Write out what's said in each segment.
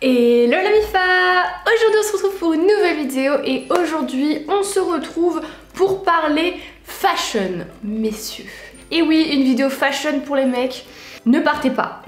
Hello la MIFA! Aujourd'hui on se retrouve pour une nouvelle vidéo et aujourd'hui on se retrouve pour parler fashion, messieurs. Et oui, une vidéo fashion pour les mecs. Ne partez pas,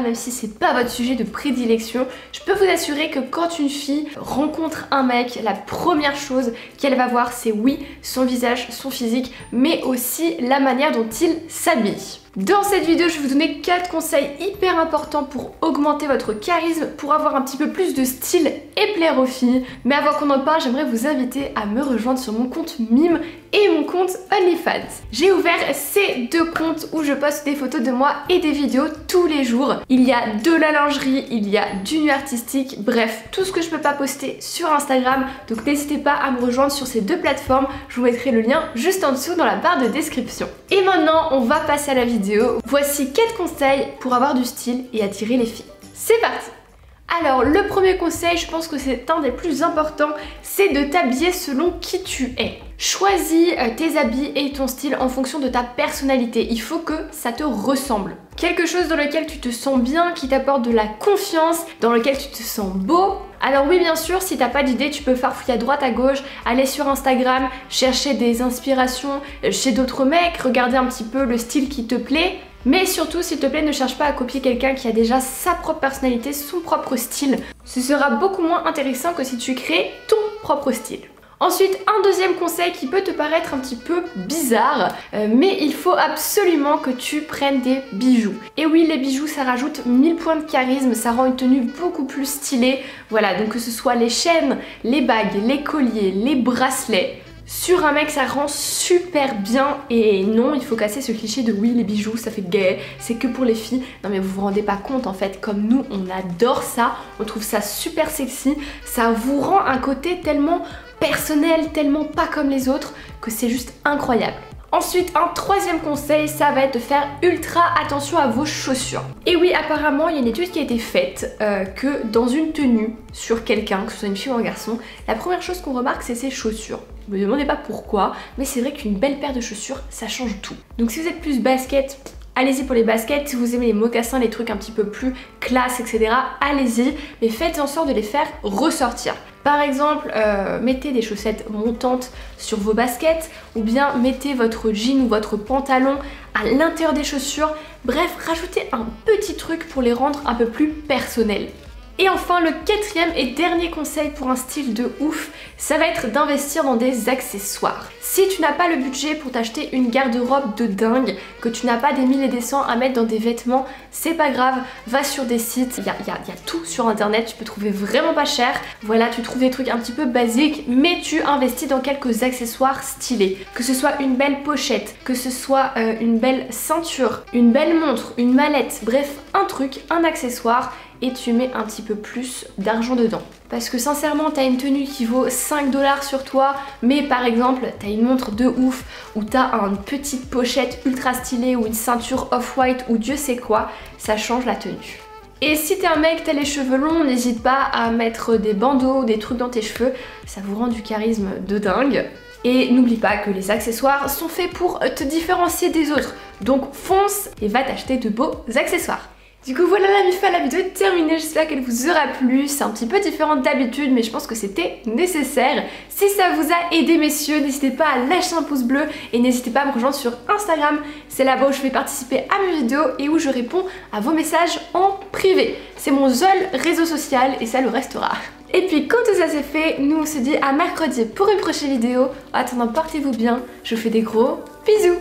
même si c'est pas votre sujet de prédilection. Je peux vous assurer que quand une fille rencontre un mec, la première chose qu'elle va voir c'est oui, son visage, son physique, mais aussi la manière dont il s'habille. Dans cette vidéo, je vais vous donner 4 conseils hyper importants pour augmenter votre charisme, pour avoir un petit peu plus de style et plaire aux filles. Mais avant qu'on en parle, j'aimerais vous inviter à me rejoindre sur mon compte Mime et mon compte OnlyFans. J'ai ouvert ces deux comptes où je poste des photos de moi et des vidéos tous les jours. Il y a de la lingerie, il y a du nu artistique, bref, tout ce que je peux pas poster sur Instagram. Donc n'hésitez pas à me rejoindre sur ces deux plateformes. Je vous mettrai le lien juste en dessous dans la barre de description. Et maintenant, on va passer à la vidéo. Voici 4 conseils pour avoir du style et attirer les filles. C'est parti! Alors le premier conseil, je pense que c'est un des plus importants, c'est de t'habiller selon qui tu es. Choisis tes habits et ton style en fonction de ta personnalité. Il faut que ça te ressemble. Quelque chose dans lequel tu te sens bien, qui t'apporte de la confiance, dans lequel tu te sens beau. Alors oui, bien sûr, si t'as pas d'idée, tu peux farfouiller à droite à gauche, aller sur Instagram, chercher des inspirations chez d'autres mecs, regarder un petit peu le style qui te plaît. Mais surtout, s'il te plaît, ne cherche pas à copier quelqu'un qui a déjà sa propre personnalité, son propre style. Ce sera beaucoup moins intéressant que si tu crées ton propre style. Ensuite, un deuxième conseil qui peut te paraître un petit peu bizarre, mais il faut absolument que tu prennes des bijoux. Et oui, les bijoux, ça rajoute 1000 points de charisme, ça rend une tenue beaucoup plus stylée. Voilà, donc que ce soit les chaînes, les bagues, les colliers, les bracelets. Sur un mec ça rend super bien et non, il faut casser ce cliché de oui les bijoux ça fait gay, c'est que pour les filles. Non mais vous vous rendez pas compte en fait, comme nous on adore ça, on trouve ça super sexy, ça vous rend un côté tellement personnel, tellement pas comme les autres que c'est juste incroyable. Ensuite, un troisième conseil, ça va être de faire ultra attention à vos chaussures. Et oui, apparemment, il y a une étude qui a été faite que dans une tenue sur quelqu'un, que ce soit une fille ou un garçon, la première chose qu'on remarque, c'est ses chaussures. Ne me demandez pas pourquoi, mais c'est vrai qu'une belle paire de chaussures, ça change tout. Donc si vous êtes plus basket, allez-y pour les baskets. Si vous aimez les mocassins, les trucs un petit peu plus classe, etc., allez-y. Mais faites en sorte de les faire ressortir. Par exemple, mettez des chaussettes montantes sur vos baskets ou bien mettez votre jean ou votre pantalon à l'intérieur des chaussures. Bref, rajoutez un petit truc pour les rendre un peu plus personnels. Et enfin, le quatrième et dernier conseil pour un style de ouf, ça va être d'investir dans des accessoires. Si tu n'as pas le budget pour t'acheter une garde-robe de dingue, que tu n'as pas des 1000 et des 100 à mettre dans des vêtements, c'est pas grave, va sur des sites, il y a tout sur internet, tu peux trouver vraiment pas cher. Voilà, tu trouves des trucs un petit peu basiques, mais tu investis dans quelques accessoires stylés. Que ce soit une belle pochette, que ce soit une belle ceinture, une belle montre, une mallette, bref, un truc, un accessoire, et tu mets un petit peu plus d'argent dedans. Parce que sincèrement, t'as une tenue qui vaut 5 $ sur toi, mais par exemple, t'as une montre de ouf, ou t'as une petite pochette ultra stylée, ou une ceinture off-white, ou Dieu sait quoi, ça change la tenue. Et si t'es un mec, t'as les cheveux longs, n'hésite pas à mettre des bandeaux ou des trucs dans tes cheveux, ça vous rend du charisme de dingue. Et n'oublie pas que les accessoires sont faits pour te différencier des autres. Donc fonce et va t'acheter de beaux accessoires. Du coup voilà la MIFA, la vidéo est terminée, j'espère qu'elle vous aura plu. C'est un petit peu différent d'habitude mais je pense que c'était nécessaire. Si ça vous a aidé messieurs, n'hésitez pas à lâcher un pouce bleu et n'hésitez pas à me rejoindre sur Instagram. C'est là-bas où je fais participer à mes vidéos et où je réponds à vos messages en privé. C'est mon seul réseau social et ça le restera. Et puis quand tout ça c'est fait, nous on se dit à mercredi pour une prochaine vidéo. En attendant, portez-vous bien, je vous fais des gros bisous.